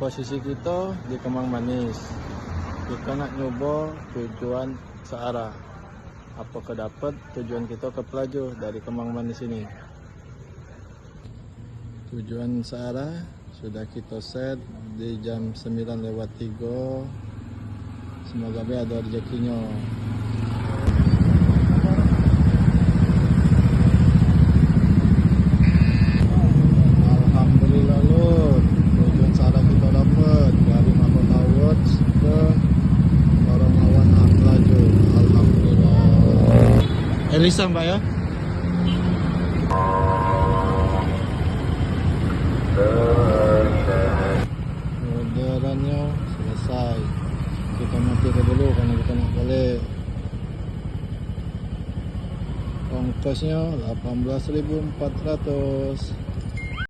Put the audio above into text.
posisi kita di Kemang Manis. Kita nak nyoba tujuan searah. Apakah dapat tujuan kita ke Pelaju dari Kemang Manis ini. Tujuan searah sudah kita set di jam 9:03. Semoga ada rezekinya. Alhamdulillah Lur, tujuan searah kita dapat dari Mahkota Awards ke Lorong Pelaju. Alhamdulillah. Elisa Mbak ya. Orderannya selesai. Kita mati dulu karena kita nak balik. Ongkosnya 18.400.